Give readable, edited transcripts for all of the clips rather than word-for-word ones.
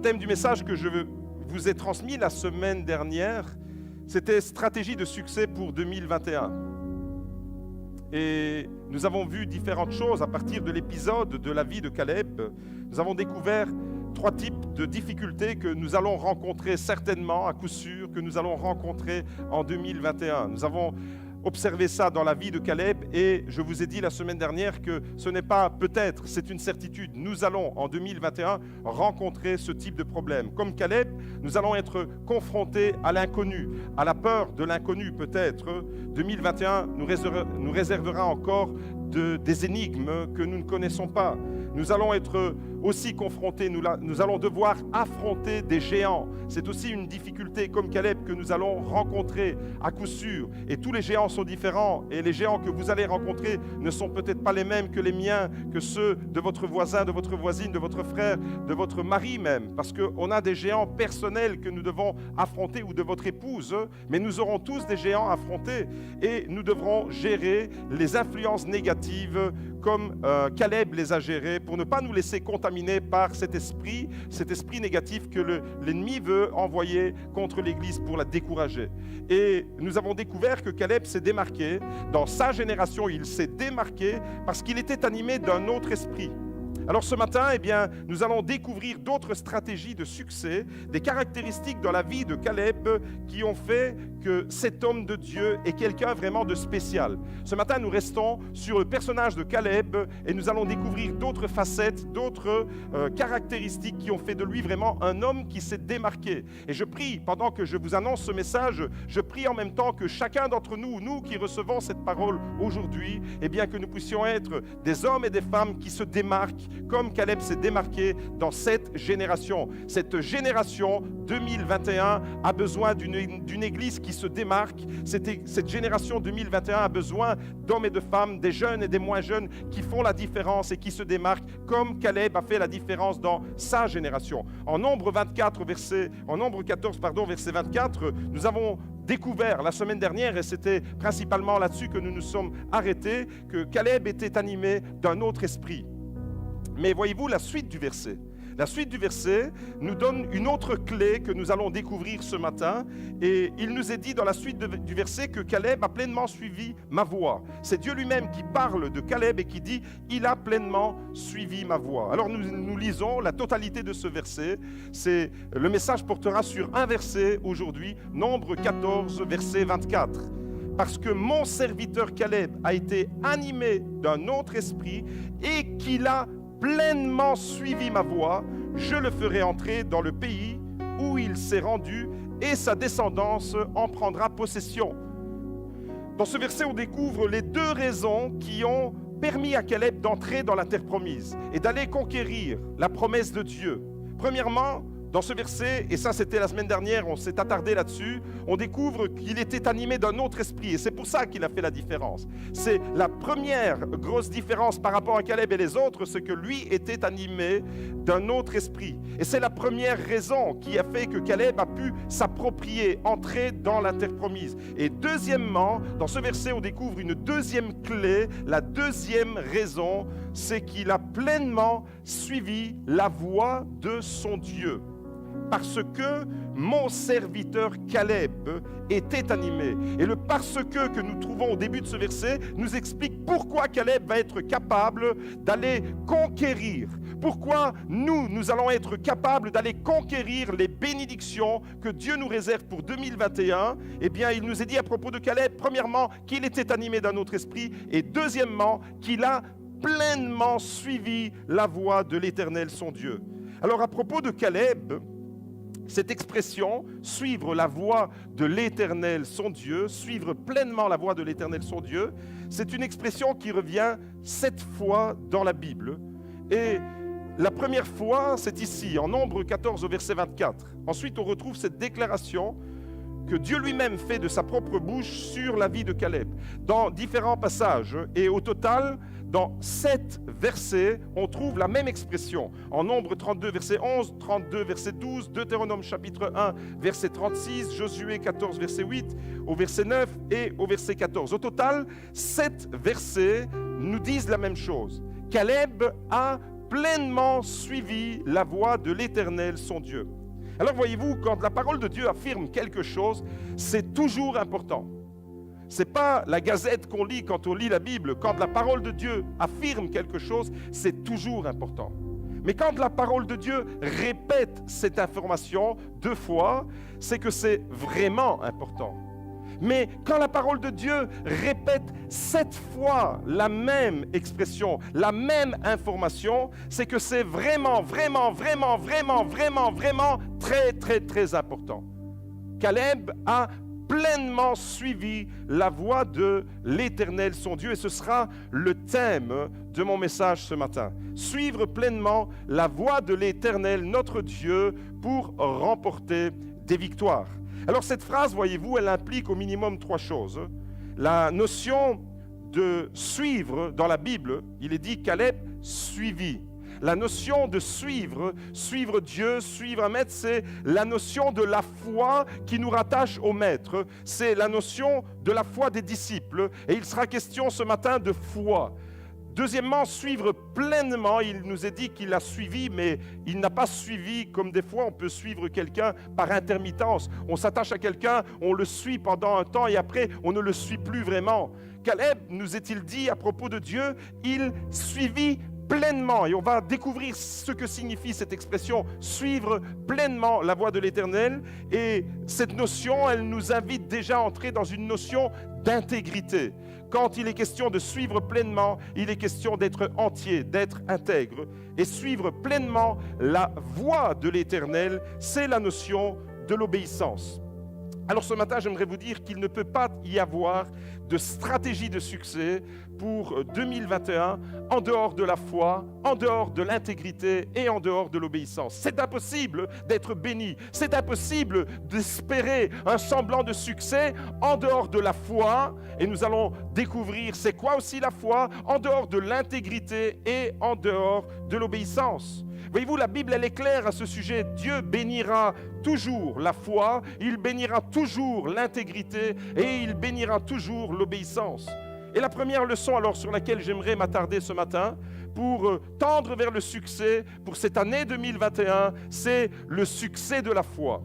thème du message que je vous ai transmis la semaine dernière, c'était stratégie de succès pour 2021. Et nous avons vu différentes choses à partir de l'épisode de la vie de Caleb. Nous avons découvert 3 types de difficultés que nous allons rencontrer certainement, à coup sûr, que nous allons rencontrer en 2021. Nous avons observé ça dans la vie de Caleb et je vous ai dit la semaine dernière que ce n'est pas peut-être, c'est une certitude. Nous allons en 2021 rencontrer ce type de problème. Comme Caleb, nous allons être confrontés à l'inconnu, à la peur de l'inconnu peut-être. 2021 nous réservera encore des énigmes que nous ne connaissons pas. Nous allons être aussi confrontés, nous allons devoir affronter des géants. C'est aussi une difficulté comme Caleb que nous allons rencontrer à coup sûr. Et tous les géants sont différents et les géants que vous allez rencontrer ne sont peut-être pas les mêmes que les miens, que ceux de votre voisin, de votre voisine, de votre frère, de votre mari même. Parce qu'on a des géants personnels que nous devons affronter ou de votre épouse. Mais nous aurons tous des géants à affronter et nous devrons gérer les influences négatives comme Caleb les a gérées pour ne pas nous laisser contaminer par cet esprit négatif que l'ennemi veut envoyer contre l'Église pour la décourager. Et nous avons découvert que Caleb s'est démarqué. Dans sa génération, il s'est démarqué parce qu'il était animé d'un autre esprit. Alors ce matin, nous allons découvrir d'autres stratégies de succès, des caractéristiques dans la vie de Caleb qui ont fait que cet homme de Dieu est quelqu'un vraiment de spécial. Ce matin, nous restons sur le personnage de Caleb et nous allons découvrir d'autres facettes, d'autres caractéristiques qui ont fait de lui vraiment un homme qui s'est démarqué. Et je prie, pendant que je vous annonce ce message, je prie en même temps que chacun d'entre nous, nous qui recevons cette parole aujourd'hui, que nous puissions être des hommes et des femmes qui se démarquent comme Caleb s'est démarqué dans cette génération. Cette génération 2021 a besoin d'une église qui se démarque. Cette génération 2021 a besoin d'hommes et de femmes, des jeunes et des moins jeunes qui font la différence et qui se démarquent comme Caleb a fait la différence dans sa génération. En Nombre 14, verset 24, nous avons découvert la semaine dernière, et c'était principalement là-dessus que nous nous sommes arrêtés, que Caleb était animé d'un autre esprit. Mais voyez-vous, la suite du verset nous donne une autre clé que nous allons découvrir ce matin. Et il nous est dit dans la suite du verset que Caleb a pleinement suivi ma voie. C'est Dieu lui-même qui parle de Caleb et qui dit « Il a pleinement suivi ma voie ». Alors nous lisons la totalité de ce verset. Le message portera sur un verset aujourd'hui, Nombre 14, verset 24. Parce que mon serviteur Caleb a été animé d'un autre esprit et qu'il a pleinement suivi ma voie, je le ferai entrer dans le pays où il s'est rendu et sa descendance en prendra possession. Dans ce verset, on découvre les 2 raisons qui ont permis à Caleb d'entrer dans la terre promise et d'aller conquérir la promesse de Dieu. Premièrement, dans ce verset, et ça c'était la semaine dernière, on s'est attardé là-dessus, on découvre qu'il était animé d'un autre esprit et c'est pour ça qu'il a fait la différence. C'est la première grosse différence par rapport à Caleb et les autres, c'est que lui était animé d'un autre esprit. Et c'est la première raison qui a fait que Caleb a pu s'approprier, entrer dans la terre promise. Et deuxièmement, dans ce verset, on découvre une deuxième clé, la deuxième raison, c'est qu'il a pleinement suivi la voie de son Dieu. Parce que mon serviteur Caleb était animé. Et le parce que nous trouvons au début de ce verset nous explique pourquoi Caleb va être capable d'aller conquérir. Pourquoi nous allons être capables d'aller conquérir les bénédictions que Dieu nous réserve pour 2021. Il nous est dit à propos de Caleb, premièrement, qu'il était animé d'un autre esprit et deuxièmement, qu'il a pleinement suivi la voie de l'Éternel, son Dieu. Alors à propos de Caleb, cette expression, suivre la voie de l'Éternel, son Dieu, suivre pleinement la voie de l'Éternel, son Dieu, c'est une expression qui revient 7 fois dans la Bible. Et la première fois, c'est ici, en Nombre 14, au verset 24. Ensuite, on retrouve cette déclaration que Dieu lui-même fait de sa propre bouche sur la vie de Caleb, dans différents passages. Et au total, dans 7 versets, on trouve la même expression. En Nombre 32, verset 11, 32, verset 12, Deutéronome chapitre 1, verset 36, Josué 14, verset 8, au verset 9 et au verset 14. Au total, 7 versets nous disent la même chose. Caleb a pleinement suivi la voie de l'Éternel, son Dieu. Alors voyez-vous, quand la parole de Dieu affirme quelque chose, c'est toujours important. Ce n'est pas la gazette qu'on lit quand on lit la Bible. Quand la parole de Dieu affirme quelque chose, c'est toujours important. Mais quand la parole de Dieu répète cette information 2 fois, c'est que c'est vraiment important. Mais quand la parole de Dieu répète 7 fois la même expression, la même information, c'est que c'est vraiment très, très, très important. Caleb a pleinement suivi la voie de l'Éternel, son Dieu, et ce sera le thème de mon message ce matin. Suivre pleinement la voie de l'Éternel, notre Dieu, pour remporter des victoires. Alors cette phrase, voyez-vous, elle implique au minimum 3 choses. La notion de suivre dans la Bible, il est dit Caleb suivit. La notion de suivre Dieu, suivre un maître, c'est la notion de la foi qui nous rattache au maître. C'est la notion de la foi des disciples. Et il sera question ce matin de foi. Deuxièmement, suivre pleinement. Il nous est dit qu'il a suivi, mais il n'a pas suivi comme des fois on peut suivre quelqu'un par intermittence. On s'attache à quelqu'un, on le suit pendant un temps et après on ne le suit plus vraiment. Caleb, nous est-il dit à propos de Dieu, il suivit pleinement, et on va découvrir ce que signifie cette expression, suivre pleinement la voie de l'Éternel. Et cette notion, elle nous invite déjà à entrer dans une notion d'intégrité. Quand il est question de suivre pleinement, il est question d'être entier, d'être intègre. Et suivre pleinement la voie de l'Éternel, c'est la notion de l'obéissance. Alors ce matin, j'aimerais vous dire qu'il ne peut pas y avoir de stratégie de succès pour 2021 en dehors de la foi, en dehors de l'intégrité et en dehors de l'obéissance. C'est impossible d'être béni, c'est impossible d'espérer un semblant de succès en dehors de la foi, et nous allons découvrir c'est quoi aussi la foi, en dehors de l'intégrité et en dehors de l'obéissance. Voyez-vous, la Bible, elle est claire à ce sujet. Dieu bénira toujours la foi, il bénira toujours l'intégrité et il bénira toujours l'obéissance. Et la première leçon alors sur laquelle j'aimerais m'attarder ce matin pour tendre vers le succès pour cette année 2021, c'est le succès de la foi.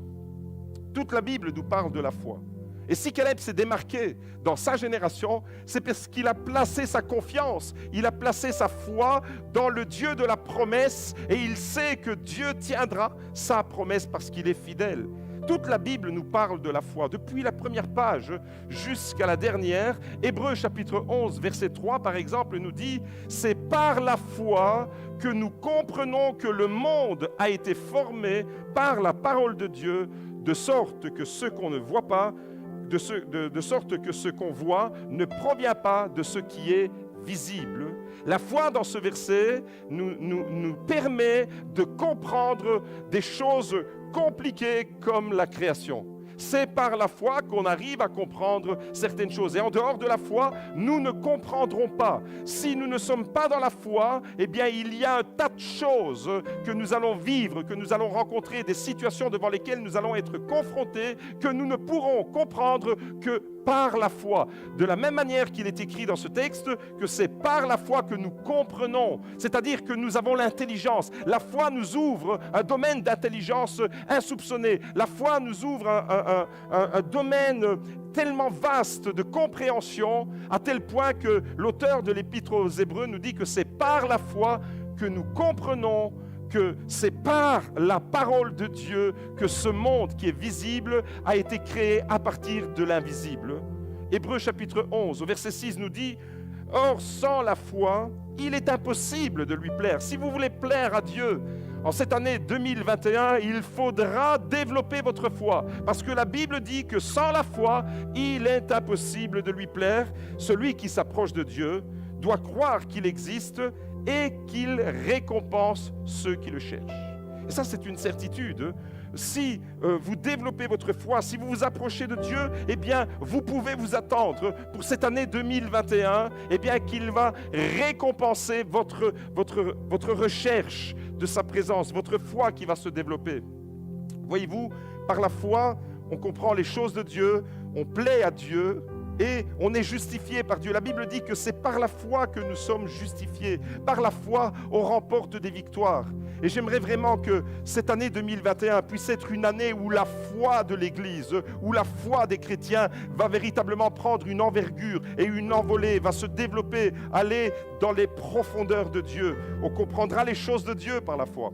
Toute la Bible nous parle de la foi. Et si Caleb s'est démarqué dans sa génération, c'est parce qu'il a placé sa confiance, il a placé sa foi dans le Dieu de la promesse et il sait que Dieu tiendra sa promesse parce qu'il est fidèle. Toute la Bible nous parle de la foi, depuis la première page jusqu'à la dernière. Hébreux chapitre 11, verset 3 par exemple nous dit « C'est par la foi que nous comprenons que le monde a été formé par la parole de Dieu, de sorte que ce qu'on ne voit pas, de sorte que ce qu'on voit ne provient pas de ce qui est visible. » La foi dans ce verset nous permet de comprendre des choses compliquées comme la création. C'est par la foi qu'on arrive à comprendre certaines choses. Et en dehors de la foi, nous ne comprendrons pas. Si nous ne sommes pas dans la foi, eh bien, il y a un tas de choses que nous allons vivre, que nous allons rencontrer, des situations devant lesquelles nous allons être confrontés, que nous ne pourrons comprendre que par la foi. De la même manière qu'il est écrit dans ce texte que c'est par la foi que nous comprenons, c'est-à-dire que nous avons l'intelligence. La foi nous ouvre un domaine d'intelligence insoupçonné. La foi nous ouvre un domaine tellement vaste de compréhension, à tel point que l'auteur de l'Épître aux Hébreux nous dit que c'est par la foi que nous comprenons que c'est par la parole de Dieu que ce monde qui est visible a été créé à partir de l'invisible. Hébreux chapitre 11, au verset 6 nous dit « Or, sans la foi, il est impossible de lui plaire. » Si vous voulez plaire à Dieu en cette année 2021, il faudra développer votre foi. Parce que la Bible dit que sans la foi, il est impossible de lui plaire. Celui qui s'approche de Dieu doit croire qu'il existe et qu'il récompense ceux qui le cherchent. Et ça, c'est une certitude. Si vous développez votre foi, si vous vous approchez de Dieu, eh bien, vous pouvez vous attendre pour cette année 2021, eh bien, qu'il va récompenser votre recherche de sa présence, votre foi qui va se développer. Voyez-vous, par la foi, on comprend les choses de Dieu, on plaît à Dieu, et on est justifié par Dieu. La Bible dit que c'est par la foi que nous sommes justifiés. Par la foi, on remporte des victoires. Et j'aimerais vraiment que cette année 2021 puisse être une année où la foi de l'Église, où la foi des chrétiens va véritablement prendre une envergure et une envolée, va se développer, aller dans les profondeurs de Dieu. On comprendra les choses de Dieu par la foi.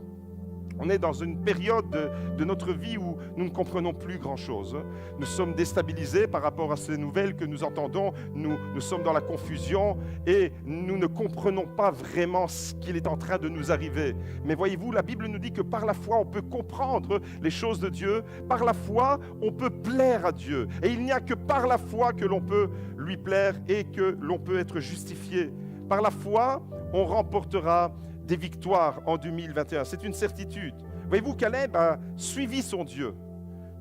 On est dans une période de notre vie où nous ne comprenons plus grand-chose. Nous sommes déstabilisés par rapport à ces nouvelles que nous entendons. Nous sommes dans la confusion et nous ne comprenons pas vraiment ce qu'il est en train de nous arriver. Mais voyez-vous, la Bible nous dit que par la foi, on peut comprendre les choses de Dieu. Par la foi, on peut plaire à Dieu. Et il n'y a que par la foi que l'on peut lui plaire et que l'on peut être justifié. Par la foi, on remportera des victoires en 2021. C'est une certitude. Voyez-vous, Caleb a suivi son Dieu.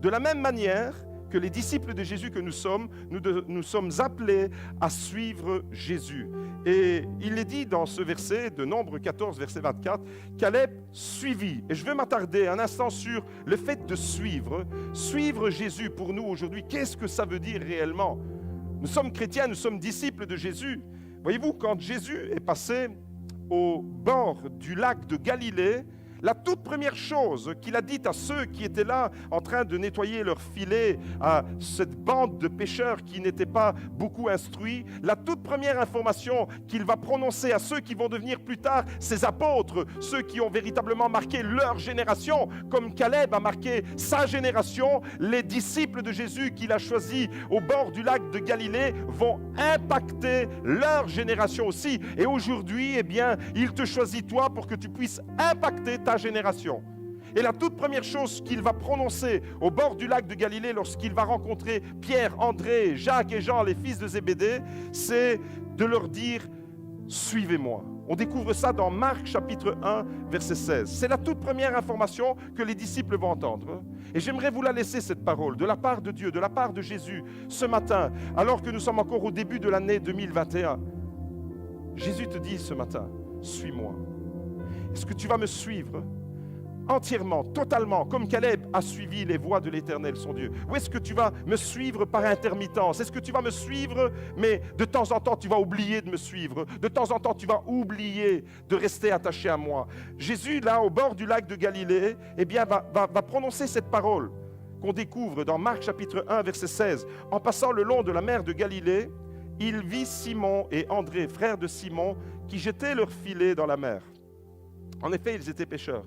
De la même manière que les disciples de Jésus que nous sommes appelés à suivre Jésus. Et il est dit dans ce verset de Nombre 14, verset 24, Caleb suivit. Et je veux m'attarder un instant sur le fait de suivre. Suivre Jésus pour nous aujourd'hui, qu'est-ce que ça veut dire réellement? Nous sommes chrétiens, nous sommes disciples de Jésus. Voyez-vous, quand Jésus est passé au bord du lac de Galilée, la toute première chose qu'il a dite à ceux qui étaient là en train de nettoyer leur filet, à cette bande de pêcheurs qui n'étaient pas beaucoup instruits, la toute première information qu'il va prononcer à ceux qui vont devenir plus tard ses apôtres, ceux qui ont véritablement marqué leur génération, comme Caleb a marqué sa génération, les disciples de Jésus qu'il a choisis au bord du lac de Galilée vont impacter leur génération aussi. Et aujourd'hui, eh bien, il te choisit toi pour que tu puisses impacter ta génération. Et la toute première chose qu'il va prononcer au bord du lac de Galilée lorsqu'il va rencontrer Pierre, André, Jacques et Jean, les fils de Zébédée, c'est de leur dire « Suivez-moi ». On découvre ça dans Marc chapitre 1, verset 16. C'est la toute première information que les disciples vont entendre. Et j'aimerais vous la laisser, cette parole, de la part de Dieu, de la part de Jésus, ce matin, alors que nous sommes encore au début de l'année 2021. Jésus te dit ce matin, « Suis-moi ». Est-ce que tu vas me suivre entièrement, totalement, comme Caleb a suivi les voies de l'Éternel, son Dieu? Ou est-ce que tu vas me suivre par intermittence? Est-ce que tu vas me suivre, mais de temps en temps, tu vas oublier de me suivre? De temps en temps, tu vas oublier de rester attaché à moi? Jésus, là, au bord du lac de Galilée, eh bien, va prononcer cette parole qu'on découvre dans Marc chapitre 1, verset 16. En passant le long de la mer de Galilée, il vit Simon et André, frères de Simon, qui jetaient leur filet dans la mer. En effet, ils étaient pêcheurs.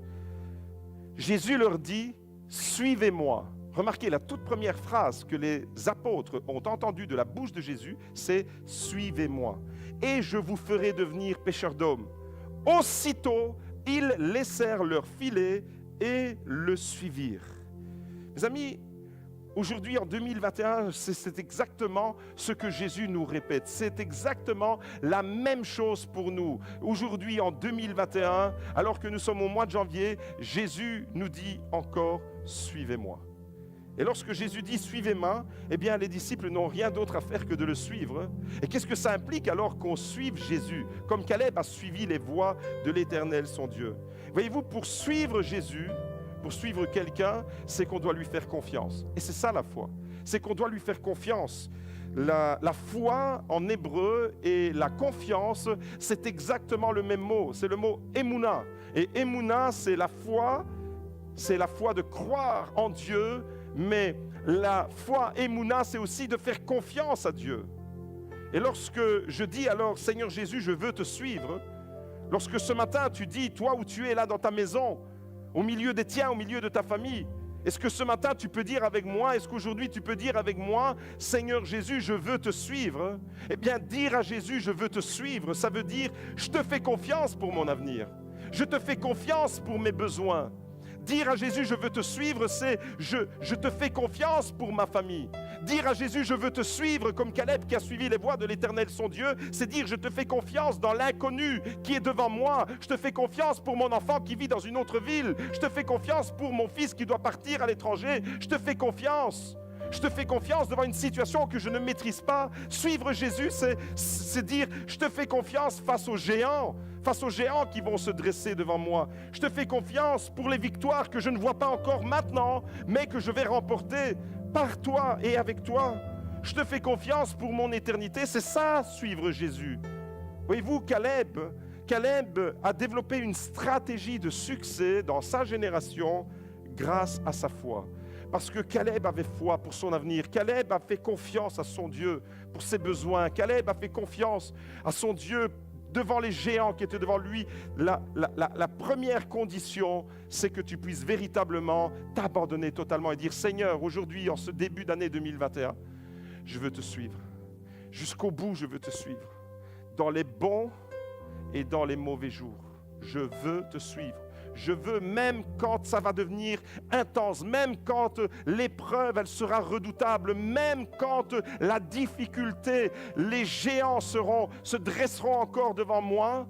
Jésus leur dit « Suivez-moi ». Remarquez, la toute première phrase que les apôtres ont entendue de la bouche de Jésus, c'est « Suivez-moi, et je vous ferai devenir pêcheurs d'hommes ». Aussitôt, ils laissèrent leur filet et le suivirent. Mes amis, aujourd'hui, en 2021, c'est exactement ce que Jésus nous répète. C'est exactement la même chose pour nous. Aujourd'hui, en 2021, alors que nous sommes au mois de janvier, Jésus nous dit encore « Suivez-moi ». Et lorsque Jésus dit « Suivez-moi », eh bien, les disciples n'ont rien d'autre à faire que de le suivre. Et qu'est-ce que ça implique alors qu'on suive Jésus, comme Caleb a suivi les voies de l'Éternel, son Dieu? Voyez-vous, pour suivre Jésus, pour suivre quelqu'un, c'est qu'on doit lui faire confiance. Et c'est ça la foi. C'est qu'on doit lui faire confiance. La foi en hébreu et la confiance, c'est exactement le même mot. C'est le mot émouna. Et émouna, c'est la foi de croire en Dieu, mais la foi émouna, c'est aussi de faire confiance à Dieu. Et lorsque je dis alors, Seigneur Jésus, je veux te suivre, lorsque ce matin tu dis, toi où tu es là dans ta maison, au milieu des tiens, au milieu de ta famille, est-ce que ce matin tu peux dire avec moi, est-ce qu'aujourd'hui tu peux dire avec moi, Seigneur Jésus, je veux te suivre? Eh bien, dire à Jésus, je veux te suivre, ça veut dire, je te fais confiance pour mon avenir. Je te fais confiance pour mes besoins. Dire à Jésus, je veux te suivre, c'est je te fais confiance pour ma famille. Dire à Jésus, je veux te suivre, comme Caleb qui a suivi les voies de l'Éternel, son Dieu, c'est dire, je te fais confiance dans l'inconnu qui est devant moi. Je te fais confiance pour mon enfant qui vit dans une autre ville. Je te fais confiance pour mon fils qui doit partir à l'étranger. Je te fais confiance. Je te fais confiance devant une situation que je ne maîtrise pas. Suivre Jésus, c'est dire, je te fais confiance face aux géants qui vont se dresser devant moi. Je te fais confiance pour les victoires que je ne vois pas encore maintenant, mais que je vais remporter par toi et avec toi. Je te fais confiance pour mon éternité. C'est ça, suivre Jésus. Voyez-vous, Caleb a développé une stratégie de succès dans sa génération grâce à sa foi. Parce que Caleb avait foi pour son avenir. Caleb a fait confiance à son Dieu pour ses besoins. Caleb a fait confiance à son Dieu devant les géants qui étaient devant lui. La première condition, c'est que tu puisses véritablement t'abandonner totalement et dire, Seigneur, aujourd'hui, en ce début d'année 2021, je veux te suivre. Jusqu'au bout, je veux te suivre. Dans les bons et dans les mauvais jours, je veux te suivre. Je veux, même quand ça va devenir intense, même quand l'épreuve, elle sera redoutable, même quand la difficulté, les géants se dresseront encore devant moi.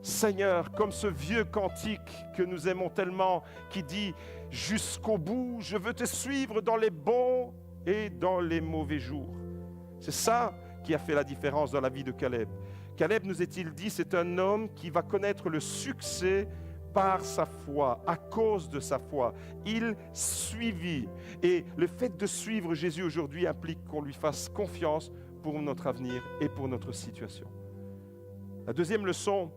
Seigneur, comme ce vieux cantique que nous aimons tellement, qui dit « Jusqu'au bout, je veux te suivre dans les bons et dans les mauvais jours. » C'est ça qui a fait la différence dans la vie de Caleb. Caleb, nous est-il dit, c'est un homme qui va connaître le succès par sa foi, à cause de sa foi. Il suivit. Et le fait de suivre Jésus aujourd'hui implique qu'on lui fasse confiance pour notre avenir et pour notre situation. La deuxième leçon,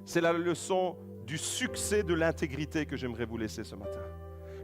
c'est la leçon du succès de l'intégrité que j'aimerais vous laisser ce matin.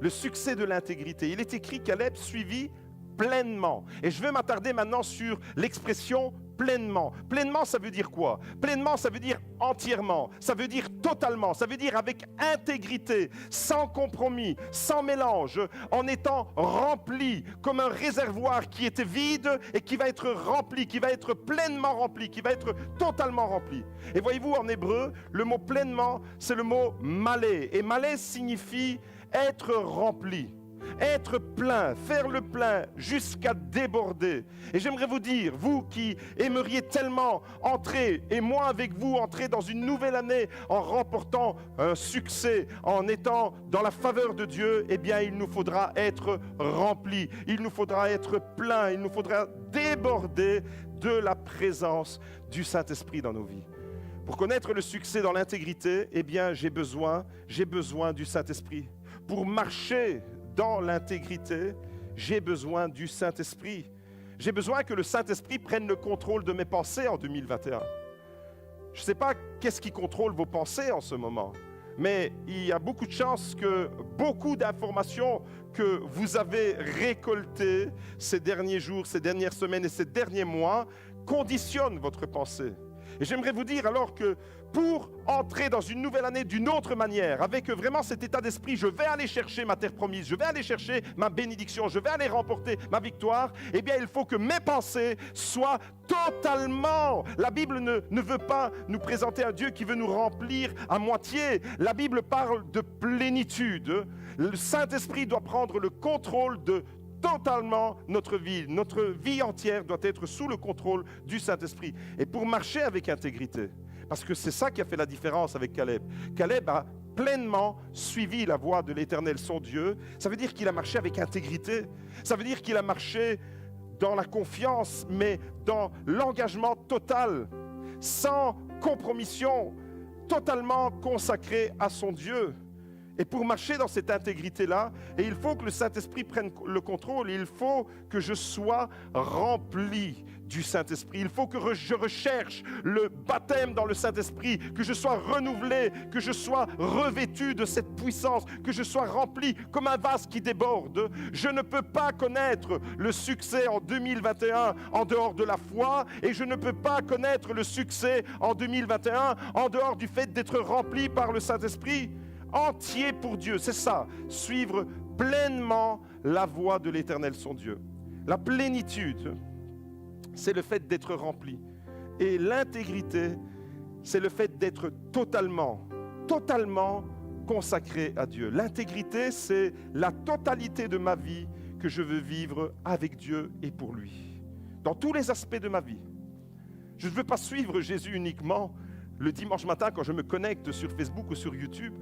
Le succès de l'intégrité. Il est écrit Caleb suivit pleinement. Et je vais m'attarder maintenant sur l'expression pleinement. Pleinement, ça veut dire quoi? Pleinement, ça veut dire entièrement, ça veut dire totalement, ça veut dire avec intégrité, sans compromis, sans mélange, en étant rempli, comme un réservoir qui était vide et qui va être rempli, qui va être pleinement rempli, qui va être totalement rempli. Et voyez-vous, en hébreu, le mot pleinement, c'est le mot malé. Et malé signifie être rempli. Être plein, faire le plein jusqu'à déborder. Et j'aimerais vous dire, vous qui aimeriez tellement entrer, et moi avec vous, entrer dans une nouvelle année en remportant un succès, en étant dans la faveur de Dieu, eh bien il nous faudra être remplis, il nous faudra être plein, il nous faudra déborder de la présence du Saint-Esprit dans nos vies. Pour connaître le succès dans l'intégrité, eh bien j'ai besoin du Saint-Esprit. Pour marcher dans l'intégrité, j'ai besoin du Saint-Esprit. J'ai besoin que le Saint-Esprit prenne le contrôle de mes pensées en 2021. Je ne sais pas qu'est-ce qui contrôle vos pensées en ce moment, mais il y a beaucoup de chances que beaucoup d'informations que vous avez récoltées ces derniers jours, ces dernières semaines et ces derniers mois conditionnent votre pensée. Et j'aimerais vous dire alors que pour entrer dans une nouvelle année d'une autre manière, avec vraiment cet état d'esprit, je vais aller chercher ma terre promise, je vais aller chercher ma bénédiction, je vais aller remporter ma victoire, eh bien il faut que mes pensées soient totalement... La Bible ne veut pas nous présenter un Dieu qui veut nous remplir à moitié. La Bible parle de plénitude. Le Saint-Esprit doit prendre le contrôle de totalement notre vie entière doit être sous le contrôle du Saint-Esprit. Et pour marcher avec intégrité, parce que c'est ça qui a fait la différence avec Caleb. Caleb a pleinement suivi la voie de l'Éternel, son Dieu. Ça veut dire qu'il a marché avec intégrité. Ça veut dire qu'il a marché dans la confiance, mais dans l'engagement total, sans compromission, totalement consacré à son Dieu. Et pour marcher dans cette intégrité-là, et il faut que le Saint-Esprit prenne le contrôle, il faut que je sois rempli du Saint-Esprit. Il faut que je recherche le baptême dans le Saint-Esprit, que je sois renouvelé, que je sois revêtu de cette puissance, que je sois rempli comme un vase qui déborde. Je ne peux pas connaître le succès en 2021 en dehors de la foi, et je ne peux pas connaître le succès en 2021 en dehors du fait d'être rempli par le Saint-Esprit. Entier pour Dieu, c'est ça, suivre pleinement la voie de l'Éternel, son Dieu. La plénitude, c'est le fait d'être rempli. Et l'intégrité, c'est le fait d'être totalement consacré à Dieu. L'intégrité, c'est la totalité de ma vie que je veux vivre avec Dieu et pour lui. Dans tous les aspects de ma vie. Je ne veux pas suivre Jésus uniquement le dimanche matin quand je me connecte sur Facebook ou sur YouTube.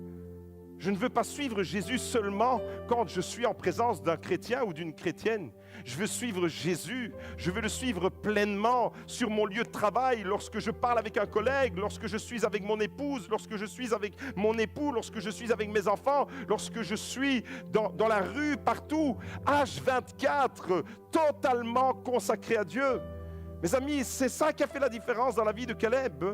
Je ne veux pas suivre Jésus seulement quand je suis en présence d'un chrétien ou d'une chrétienne. Je veux suivre Jésus, je veux le suivre pleinement sur mon lieu de travail, lorsque je parle avec un collègue, lorsque je suis avec mon épouse, lorsque je suis avec mon époux, lorsque je suis avec mes enfants, lorsque je suis dans la rue, partout, H24, totalement consacré à Dieu. Mes amis, c'est ça qui a fait la différence dans la vie de Caleb.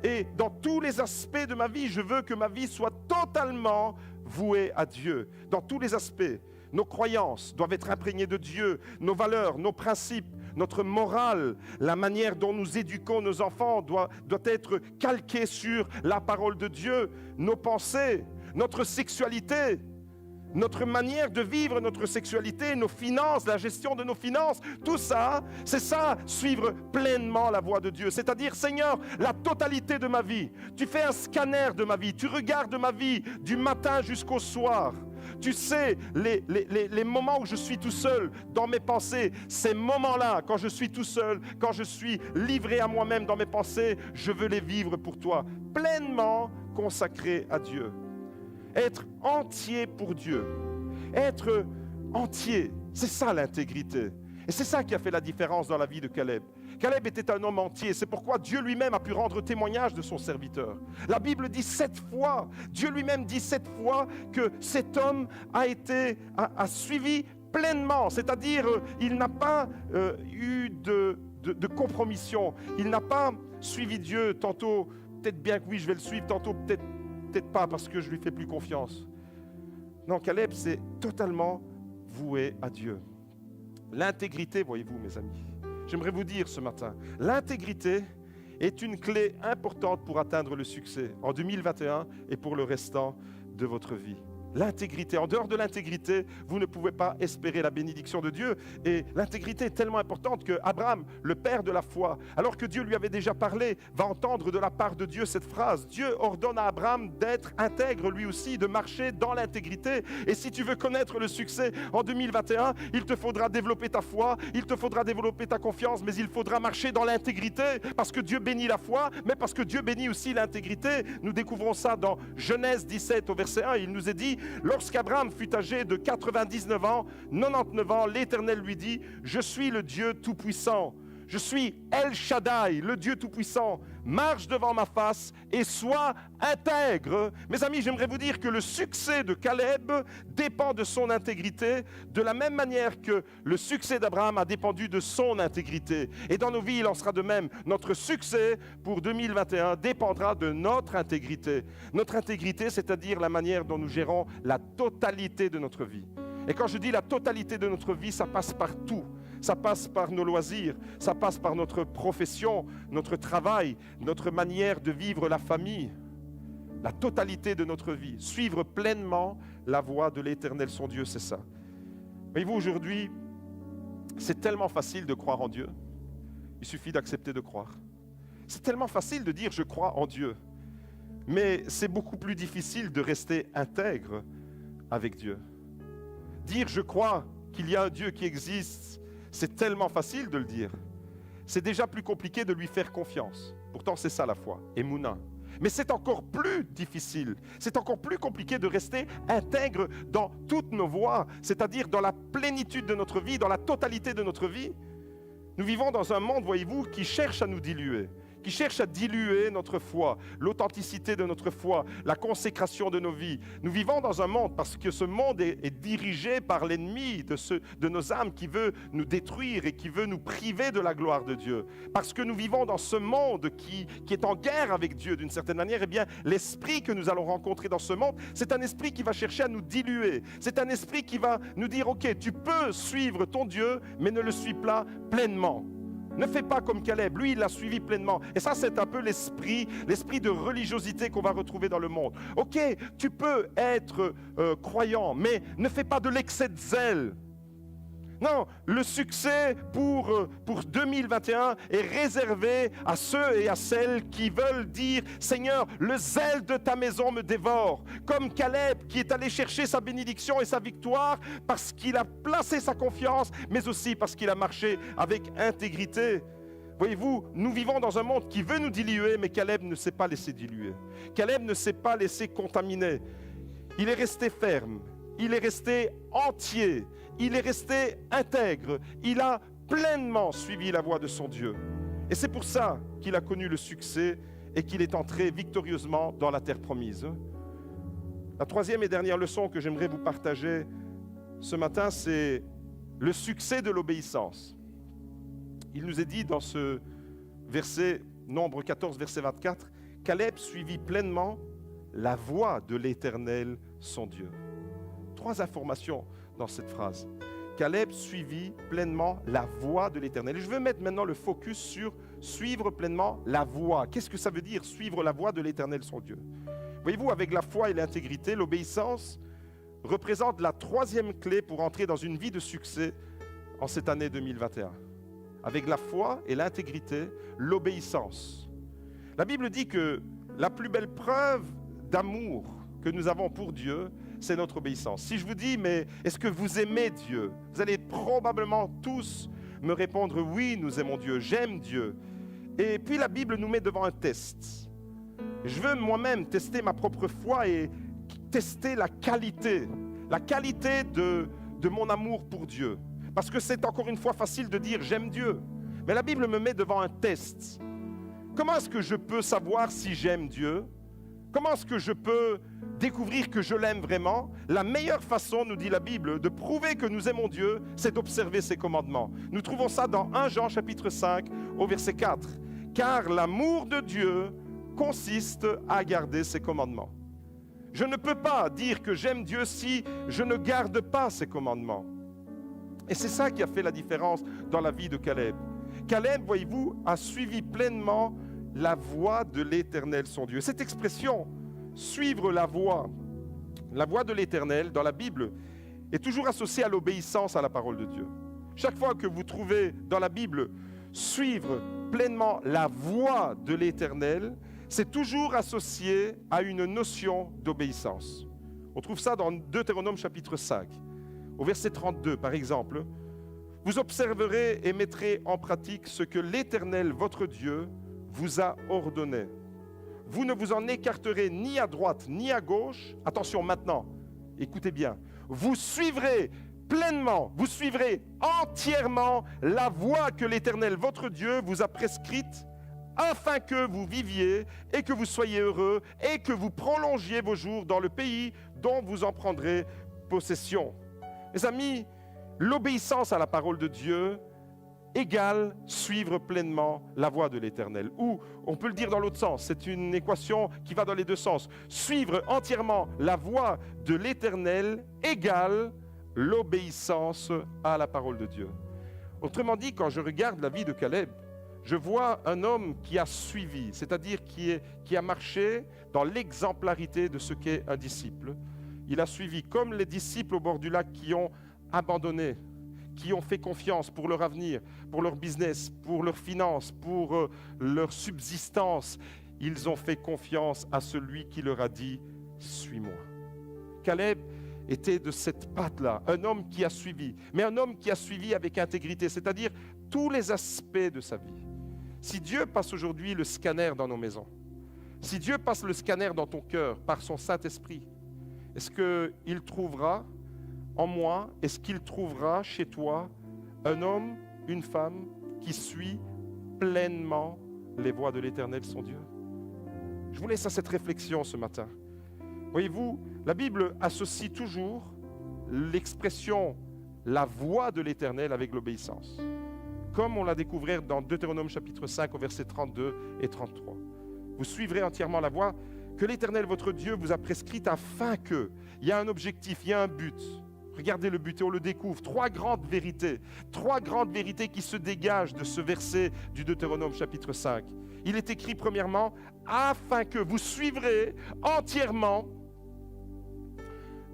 Et dans tous les aspects de ma vie, je veux que ma vie soit totalement vouée à Dieu. Dans tous les aspects, nos croyances doivent être imprégnées de Dieu, nos valeurs, nos principes, notre morale, la manière dont nous éduquons nos enfants doit être calquée sur la parole de Dieu, nos pensées, notre sexualité, notre manière de vivre notre sexualité, nos finances, la gestion de nos finances, tout ça, c'est ça, suivre pleinement la voie de Dieu. C'est-à-dire, Seigneur, la totalité de ma vie. Tu fais un scanner de ma vie, tu regardes ma vie du matin jusqu'au soir. Tu sais, les moments où je suis tout seul dans mes pensées, ces moments-là, quand je suis tout seul, quand je suis livré à moi-même dans mes pensées, je veux les vivre pour toi, pleinement consacré à Dieu. Être entier pour Dieu, être entier, c'est ça l'intégrité. Et c'est ça qui a fait la différence dans la vie de Caleb. Caleb était un homme entier, c'est pourquoi Dieu lui-même a pu rendre témoignage de son serviteur. La Bible dit 7 fois, Dieu lui-même dit 7 fois que cet homme a suivi pleinement, c'est-à-dire il n'a pas eu de compromission, il n'a pas suivi Dieu, tantôt peut-être bien que oui je vais le suivre, tantôt peut-être pas parce que je lui fais plus confiance. Non, Caleb s'est totalement voué à Dieu. L'intégrité, voyez-vous mes amis, j'aimerais vous dire ce matin, l'intégrité est une clé importante pour atteindre le succès en 2021 et pour le restant de votre vie. L'intégrité, en dehors de l'intégrité, vous ne pouvez pas espérer la bénédiction de Dieu. Et l'intégrité est tellement importante que Abraham, le père de la foi, alors que Dieu lui avait déjà parlé, va entendre de la part de Dieu cette phrase. Dieu ordonne à Abraham d'être intègre lui aussi, de marcher dans l'intégrité. Et si tu veux connaître le succès en 2021, il te faudra développer ta foi, il te faudra développer ta confiance, mais il faudra marcher dans l'intégrité, parce que Dieu bénit la foi, mais parce que Dieu bénit aussi l'intégrité. Nous découvrons ça dans Genèse 17 au verset 1, il nous est dit: lorsqu'Abraham fut âgé de 99 ans, 99 ans, l'Éternel lui dit: je suis le Dieu Tout-Puissant. Je suis El Shaddai, le Dieu Tout-Puissant. Marche devant ma face et sois intègre. Mes amis, j'aimerais vous dire que le succès de Caleb dépend de son intégrité, de la même manière que le succès d'Abraham a dépendu de son intégrité. Et dans nos vies, il en sera de même. Notre succès pour 2021 dépendra de notre intégrité. Notre intégrité, c'est-à-dire la manière dont nous gérons la totalité de notre vie. Et quand je dis la totalité de notre vie, ça passe par tout. Ça passe par nos loisirs, ça passe par notre profession, notre travail, notre manière de vivre la famille. La totalité de notre vie. Suivre pleinement la voie de l'Éternel, son Dieu, c'est ça. Voyez-vous, aujourd'hui, c'est tellement facile de croire en Dieu. Il suffit d'accepter de croire. C'est tellement facile de dire « je crois en Dieu ». Mais c'est beaucoup plus difficile de rester intègre avec Dieu. Dire « je crois qu'il y a un Dieu qui existe », c'est tellement facile de le dire. C'est déjà plus compliqué de lui faire confiance. Pourtant, c'est ça la foi, Emouna. Mais c'est encore plus difficile, c'est encore plus compliqué de rester intègre dans toutes nos voies, c'est-à-dire dans la plénitude de notre vie, dans la totalité de notre vie. Nous vivons dans un monde, voyez-vous, qui cherche à nous diluer, qui cherche à diluer notre foi, l'authenticité de notre foi, la consécration de nos vies. Nous vivons dans un monde, parce que ce monde est dirigé par l'ennemi de nos âmes qui veut nous détruire et qui veut nous priver de la gloire de Dieu. Parce que nous vivons dans ce monde qui est en guerre avec Dieu d'une certaine manière, eh bien, l'esprit que nous allons rencontrer dans ce monde, c'est un esprit qui va chercher à nous diluer. C'est un esprit qui va nous dire, ok, tu peux suivre ton Dieu, mais ne le suis pas pleinement. Ne fais pas comme Caleb, lui il l'a suivi pleinement. Et ça c'est un peu l'esprit de religiosité qu'on va retrouver dans le monde. Ok, tu peux être croyant, mais ne fais pas de l'excès de zèle. Non, le succès pour 2021 est réservé à ceux et à celles qui veulent dire « Seigneur, le zèle de ta maison me dévore ». Comme Caleb qui est allé chercher sa bénédiction et sa victoire parce qu'il a placé sa confiance, mais aussi parce qu'il a marché avec intégrité. Voyez-vous, nous vivons dans un monde qui veut nous diluer, mais Caleb ne s'est pas laissé diluer. Caleb ne s'est pas laissé contaminer. il est resté ferme, il est resté entier, il est resté intègre, il a pleinement suivi la voie de son Dieu. Et c'est pour ça qu'il a connu le succès et qu'il est entré victorieusement dans la terre promise. La troisième et dernière leçon que j'aimerais vous partager ce matin, c'est le succès de l'obéissance. Il nous est dit dans ce verset, Nombre 14, verset 24, Caleb suivit pleinement la voie de l'Éternel, son Dieu. 3 informations dans cette phrase. Caleb suivit pleinement la voie de l'Éternel. Et je veux mettre maintenant le focus sur suivre pleinement la voie. Qu'est-ce que ça veut dire, suivre la voie de l'Éternel, son Dieu? Voyez-vous, avec la foi et l'intégrité, l'obéissance représente la 3e clé pour entrer dans une vie de succès en cette année 2021. Avec la foi et l'intégrité, l'obéissance. La Bible dit que la plus belle preuve d'amour que nous avons pour Dieu, c'est notre obéissance. Si je vous dis, mais est-ce que vous aimez Dieu? Vous allez probablement tous me répondre, oui, nous aimons Dieu, j'aime Dieu. Et puis la Bible nous met devant un test. Je veux moi-même tester ma propre foi et tester la qualité de mon amour pour Dieu. Parce que c'est encore une fois facile de dire j'aime Dieu. Mais la Bible me met devant un test. Comment est-ce que je peux savoir si j'aime Dieu? Comment est-ce que je peux découvrir que je l'aime vraiment? La meilleure façon, nous dit la Bible, de prouver que nous aimons Dieu, c'est d'observer ses commandements. Nous trouvons ça dans 1 Jean chapitre 5 au verset 4. Car l'amour de Dieu consiste à garder ses commandements. Je ne peux pas dire que j'aime Dieu si je ne garde pas ses commandements. Et c'est ça qui a fait la différence dans la vie de Caleb. Caleb, voyez-vous, a suivi pleinement la voie de l'Éternel, son Dieu. Cette expression, suivre la voie de l'Éternel, dans la Bible, est toujours associée à l'obéissance à la parole de Dieu. Chaque fois que vous trouvez dans la Bible suivre pleinement la voie de l'Éternel, c'est toujours associé à une notion d'obéissance. On trouve ça dans Deutéronome chapitre 5, au verset 32 par exemple. Vous observerez et mettrez en pratique ce que l'Éternel, votre Dieu, vous a ordonné. Vous ne vous en écarterez ni à droite ni à gauche. Attention maintenant, écoutez bien. Vous suivrez pleinement, vous suivrez entièrement la voie que l'Éternel, votre Dieu, vous a prescrite afin que vous viviez et que vous soyez heureux et que vous prolongiez vos jours dans le pays dont vous en prendrez possession. Mes amis, l'obéissance à la parole de Dieu égale suivre pleinement la voie de l'Éternel. Ou, on peut le dire dans l'autre sens, c'est une équation qui va dans les deux sens. Suivre entièrement la voie de l'Éternel égale l'obéissance à la parole de Dieu. Autrement dit, quand je regarde la vie de Caleb, je vois un homme qui a suivi, c'est-à-dire qui a marché dans l'exemplarité de ce qu'est un disciple. Il a suivi comme les disciples au bord du lac qui ont abandonné, qui ont fait confiance pour leur avenir, pour leur business, pour leurs finances, pour leur subsistance. Ils ont fait confiance à celui qui leur a dit « Suis-moi ». Caleb était de cette patte-là, un homme qui a suivi, mais un homme qui a suivi avec intégrité, c'est-à-dire tous les aspects de sa vie. Si Dieu passe aujourd'hui le scanner dans nos maisons, si Dieu passe le scanner dans ton cœur par son Saint-Esprit, est-ce qu'il trouvera en moi, est-ce qu'il trouvera chez toi un homme, une femme qui suit pleinement les voies de l'Éternel, son Dieu? Je vous laisse à cette réflexion ce matin. Voyez-vous, la Bible associe toujours l'expression « la voie de l'Éternel » avec l'obéissance. Comme on l'a découvert dans Deutéronome chapitre 5 au verset 32 et 33. Vous suivrez entièrement la voie que l'Éternel, votre Dieu, vous a prescrite afin que, il y a un objectif, il y a un but. Regardez le but et on le découvre. 3 grandes vérités qui se dégagent de ce verset du Deutéronome chapitre 5. Il est écrit premièrement, afin que vous suivrez entièrement,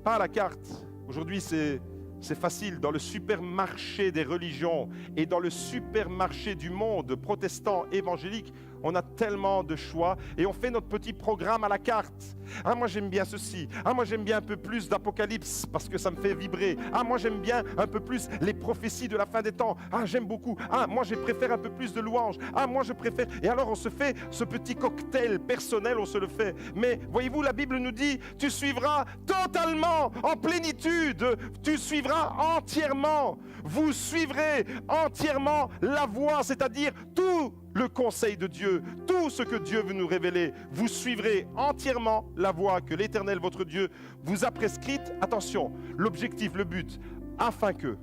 pas à la carte. Aujourd'hui, c'est C'est facile, dans le supermarché des religions et dans le supermarché du monde protestant évangélique, on a tellement de choix et on fait notre petit programme à la carte. Ah, moi j'aime bien ceci. Ah, moi j'aime bien un peu plus d'Apocalypse parce que ça me fait vibrer. Ah, moi j'aime bien un peu plus les prophéties de la fin des temps. Ah, j'aime beaucoup. Ah, moi je préfère un peu plus de louanges. Ah, moi je préfère. Et alors on se fait ce petit cocktail personnel, on se le fait. Mais voyez-vous, la Bible nous dit, tu suivras totalement, en plénitude. Tu suivras entièrement. Vous suivrez entièrement la voie, c'est-à-dire tout le conseil de Dieu, tout ce que Dieu veut nous révéler. Vous suivrez entièrement la voie que l'Éternel, votre Dieu, vous a prescrite. Attention, l'objectif, le but, afin que,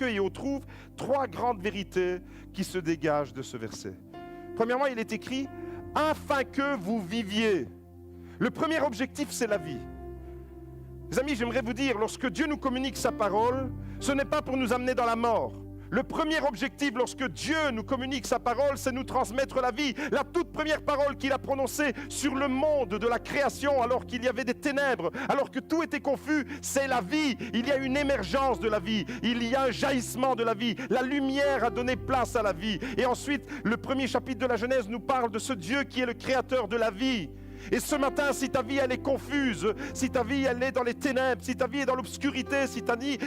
et on trouve 3 grandes vérités qui se dégagent de ce verset. Premièrement, il est écrit, afin que vous viviez. Le premier objectif, c'est la vie. Les amis, j'aimerais vous dire, lorsque Dieu nous communique sa parole, ce n'est pas pour nous amener dans la mort. Le premier objectif lorsque Dieu nous communique sa parole, c'est nous transmettre la vie. La toute première parole qu'il a prononcée sur le monde de la création, alors qu'il y avait des ténèbres, alors que tout était confus, c'est la vie. Il y a une émergence de la vie, il y a un jaillissement de la vie. La lumière a donné place à la vie. Et ensuite, le premier chapitre de la Genèse nous parle de ce Dieu qui est le créateur de la vie. Et ce matin, si ta vie elle est confuse, si ta vie elle est dans les ténèbres, si ta vie est dans l'obscurité, si ta vie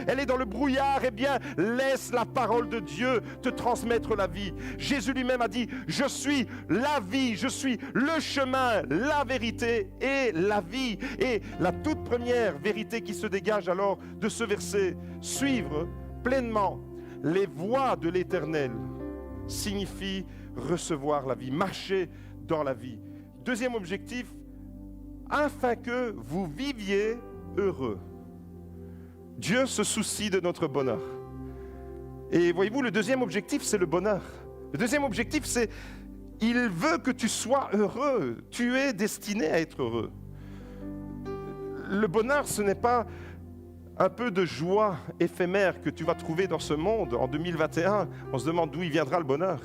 elle est dans le brouillard, eh bien laisse la parole de Dieu te transmettre la vie. Jésus lui-même a dit, je suis la vie, je suis le chemin, la vérité et la vie. Et la toute première vérité qui se dégage alors de ce verset, suivre pleinement les voies de l'Éternel signifie recevoir la vie, marcher dans la vie. Deuxième objectif, afin que vous viviez heureux. Dieu se soucie de notre bonheur. Et voyez-vous, le deuxième objectif, c'est le bonheur. Le deuxième objectif, c'est, il veut que tu sois heureux. Tu es destiné à être heureux. Le bonheur, ce n'est pas un peu de joie éphémère que tu vas trouver dans ce monde en 2021. On se demande d'où il viendra le bonheur.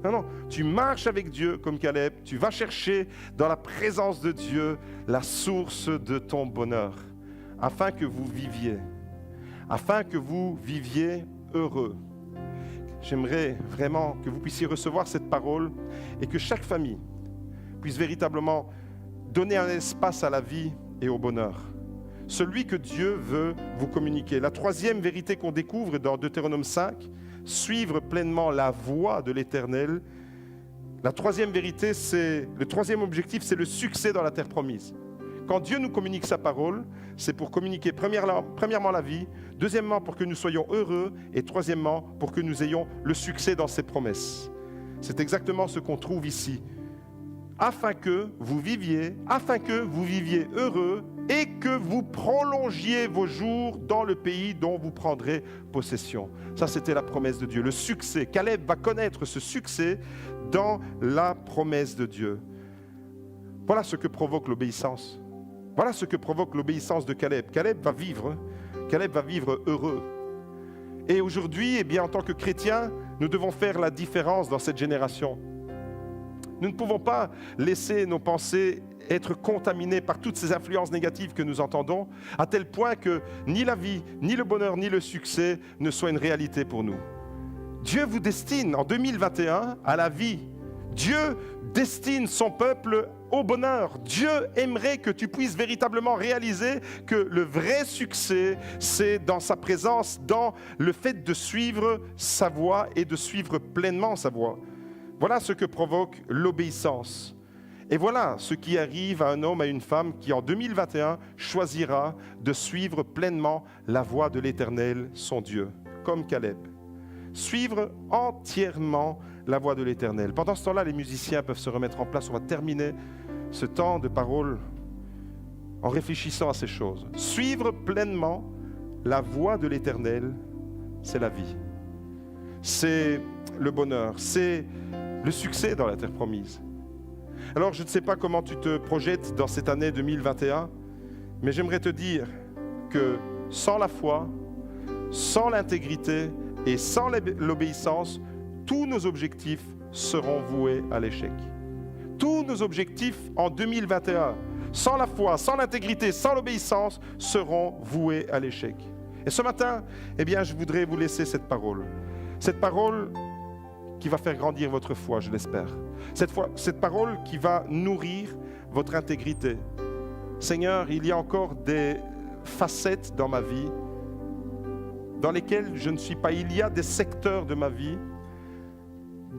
Non, non, tu marches avec Dieu comme Caleb, tu vas chercher dans la présence de Dieu la source de ton bonheur, afin que vous viviez heureux. J'aimerais vraiment que vous puissiez recevoir cette parole et que chaque famille puisse véritablement donner un espace à la vie et au bonheur. Celui que Dieu veut vous communiquer. La troisième vérité qu'on découvre dans Deutéronome 5, suivre pleinement la voie de l'Éternel. La troisième vérité, le troisième objectif, c'est le succès dans la terre promise. Quand Dieu nous communique sa parole, c'est pour communiquer premièrement la vie, deuxièmement pour que nous soyons heureux et troisièmement pour que nous ayons le succès dans ses promesses. C'est exactement ce qu'on trouve ici. Afin que vous viviez heureux et que vous prolongiez vos jours dans le pays dont vous prendrez possession. Ça, c'était la promesse de Dieu, le succès. Caleb va connaître ce succès dans la promesse de Dieu. Voilà ce que provoque l'obéissance. Voilà ce que provoque l'obéissance de Caleb. Caleb va vivre heureux. Et aujourd'hui, eh bien, en tant que chrétiens, nous devons faire la différence dans cette génération. Nous ne pouvons pas laisser nos pensées être contaminées par toutes ces influences négatives que nous entendons, à tel point que ni la vie, ni le bonheur, ni le succès ne soient une réalité pour nous. Dieu vous destine en 2021 à la vie. Dieu destine son peuple au bonheur. Dieu aimerait que tu puisses véritablement réaliser que le vrai succès, c'est dans sa présence, dans le fait de suivre sa voie et de suivre pleinement sa voie. Voilà ce que provoque l'obéissance. Et voilà ce qui arrive à un homme, à une femme qui en 2021 choisira de suivre pleinement la voie de l'Éternel, son Dieu, comme Caleb. Suivre entièrement la voie de l'Éternel. Pendant ce temps-là, les musiciens peuvent se remettre en place. On va terminer ce temps de parole en réfléchissant à ces choses. Suivre pleinement la voie de l'Éternel, c'est la vie. C'est le bonheur, c'est le succès dans la terre promise. Alors, je ne sais pas comment tu te projettes dans cette année 2021, mais j'aimerais te dire que sans la foi, sans l'intégrité et sans l'obéissance, tous nos objectifs seront voués à l'échec. Tous nos objectifs en 2021, sans la foi, sans l'intégrité, sans l'obéissance, seront voués à l'échec. Et ce matin, eh bien, je voudrais vous laisser cette parole. Cette parole qui va faire grandir votre foi, je l'espère. Cette parole qui va nourrir votre intégrité. Seigneur, il y a encore des facettes dans ma vie dans lesquelles je ne suis pas. Il y a des secteurs de ma vie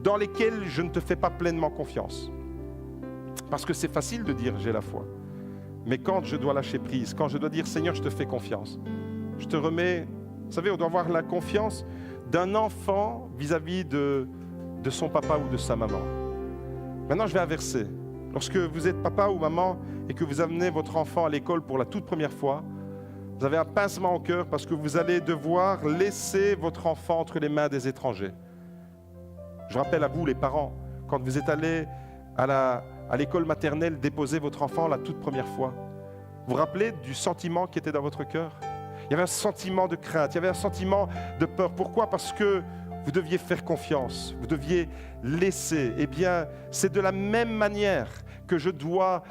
dans lesquels je ne te fais pas pleinement confiance. Parce que c'est facile de dire j'ai la foi. Mais quand je dois lâcher prise, quand je dois dire Seigneur, je te fais confiance, je te remets, vous savez, on doit avoir la confiance d'un enfant vis-à-vis de son papa ou de sa maman. Maintenant, je vais inverser. Lorsque vous êtes papa ou maman et que vous amenez votre enfant à l'école pour la toute première fois, vous avez un pincement au cœur parce que vous allez devoir laisser votre enfant entre les mains des étrangers. Je rappelle à vous, les parents, quand vous êtes allés à l'école maternelle déposer votre enfant la toute première fois, vous vous rappelez du sentiment qui était dans votre cœur? Il y avait un sentiment de crainte, il y avait un sentiment de peur. Pourquoi? Parce que vous deviez faire confiance, vous deviez laisser. Eh bien, c'est de la même manière que je dois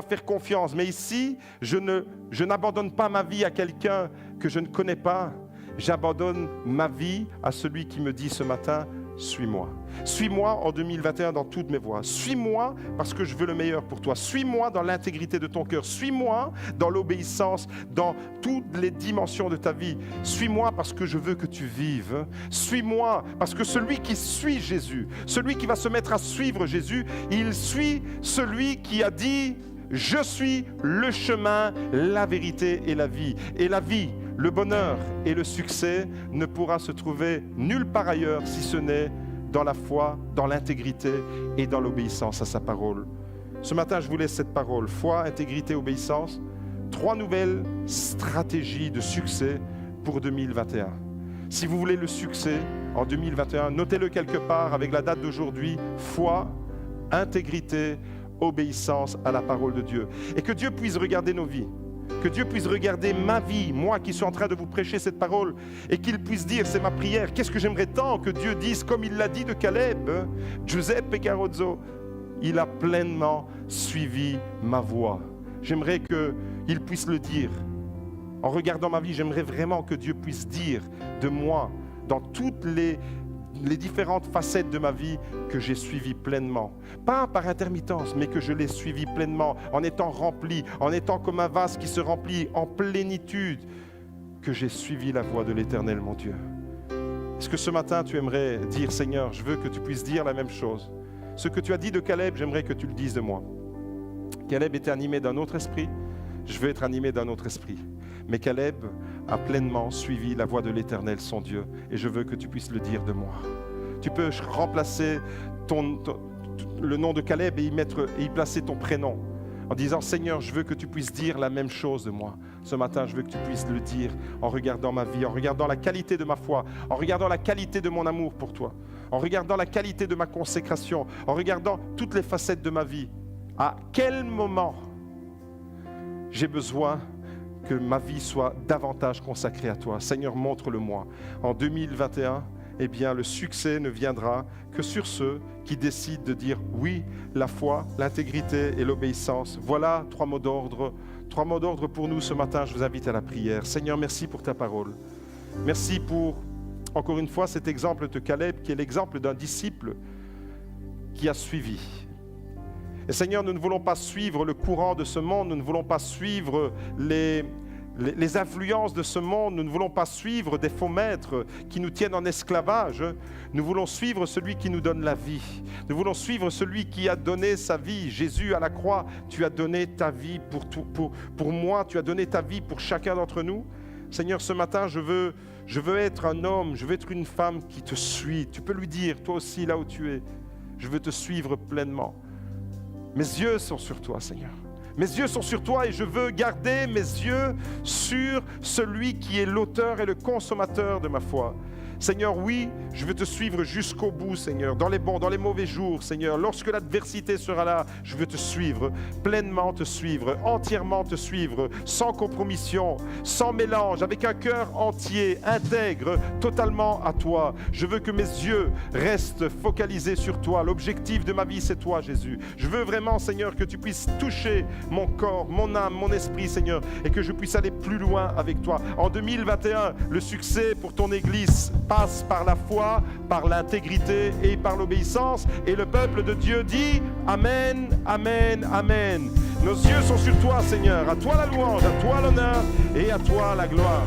faire confiance. Mais ici, je n'abandonne pas ma vie à quelqu'un que je ne connais pas. J'abandonne ma vie à celui qui me dit ce matin, suis-moi. Suis-moi en 2021 dans toutes mes voies. Suis-moi parce que je veux le meilleur pour toi. Suis-moi dans l'intégrité de ton cœur. Suis-moi dans l'obéissance, dans toutes les dimensions de ta vie. Suis-moi parce que je veux que tu vives. Suis-moi parce que celui qui suit Jésus, celui qui va se mettre à suivre Jésus, il suit celui qui a dit « Je suis le chemin, la vérité et la vie ». Et la vie, le bonheur et le succès ne pourra se trouver nulle part ailleurs si ce n'est dans la foi, dans l'intégrité et dans l'obéissance à sa parole. Ce matin, je vous laisse cette parole. Foi, intégrité, obéissance. 3 nouvelles stratégies de succès pour 2021. Si vous voulez le succès en 2021, notez-le quelque part avec la date d'aujourd'hui. Foi, intégrité, obéissance à la parole de Dieu. Et que Dieu puisse regarder nos vies. Que Dieu puisse regarder ma vie, moi qui suis en train de vous prêcher cette parole, et qu'il puisse dire, c'est ma prière, qu'est-ce que j'aimerais tant que Dieu dise, comme il l'a dit de Caleb, Giuseppe Carozzo, il a pleinement suivi ma voie. J'aimerais qu'il puisse le dire. En regardant ma vie, j'aimerais vraiment que Dieu puisse dire de moi, dans toutes les différentes facettes de ma vie, que j'ai suivi pleinement. Pas par intermittence, mais que je l'ai suivi pleinement, en étant rempli, en étant comme un vase qui se remplit en plénitude, que j'ai suivi la voie de l'Éternel, mon Dieu. Est-ce que ce matin, tu aimerais dire, Seigneur, je veux que tu puisses dire la même chose. Ce que tu as dit de Caleb, j'aimerais que tu le dises de moi. Caleb était animé d'un autre esprit, je veux être animé d'un autre esprit. Mais Caleb a pleinement suivi la voie de l'Éternel, son Dieu. Et je veux que tu puisses le dire de moi. Tu peux remplacer le nom de Caleb et y placer ton prénom. En disant, Seigneur, je veux que tu puisses dire la même chose de moi. Ce matin, je veux que tu puisses le dire en regardant ma vie, en regardant la qualité de ma foi, en regardant la qualité de mon amour pour toi, en regardant la qualité de ma consécration, en regardant toutes les facettes de ma vie. À quel moment j'ai besoin que ma vie soit davantage consacrée à toi. Seigneur, montre-le-moi. En 2021, eh bien, le succès ne viendra que sur ceux qui décident de dire oui, la foi, l'intégrité et l'obéissance. Voilà 3 mots d'ordre. 3 mots d'ordre pour nous ce matin. Je vous invite à la prière. Seigneur, merci pour ta parole. Merci pour, encore une fois, cet exemple de Caleb qui est l'exemple d'un disciple qui a suivi. Et Seigneur, nous ne voulons pas suivre le courant de ce monde, nous ne voulons pas suivre les influences de ce monde, nous ne voulons pas suivre des faux maîtres qui nous tiennent en esclavage, nous voulons suivre celui qui nous donne la vie, nous voulons suivre celui qui a donné sa vie. Jésus à la croix, tu as donné ta vie pour moi, tu as donné ta vie pour chacun d'entre nous. Seigneur, ce matin, je veux être un homme, je veux être une femme qui te suit. Tu peux lui dire, toi aussi là où tu es, je veux te suivre pleinement. Mes yeux sont sur toi, Seigneur. Mes yeux sont sur toi et je veux garder mes yeux sur celui qui est l'auteur et le consommateur de ma foi. Seigneur, oui, je veux te suivre jusqu'au bout, Seigneur, dans les bons, dans les mauvais jours, Seigneur. Lorsque l'adversité sera là, je veux te suivre, pleinement te suivre, entièrement te suivre, sans compromission, sans mélange, avec un cœur entier, intègre, totalement à toi. Je veux que mes yeux restent focalisés sur toi. L'objectif de ma vie, c'est toi, Jésus. Je veux vraiment, Seigneur, que tu puisses toucher mon corps, mon âme, mon esprit, Seigneur, et que je puisse aller plus loin avec toi. En 2021, le succès pour ton Église passe par la foi, par l'intégrité et par l'obéissance. Et le peuple de Dieu dit Amen, Amen, Amen. Nos yeux sont sur toi, Seigneur. À toi la louange, à toi l'honneur et à toi la gloire.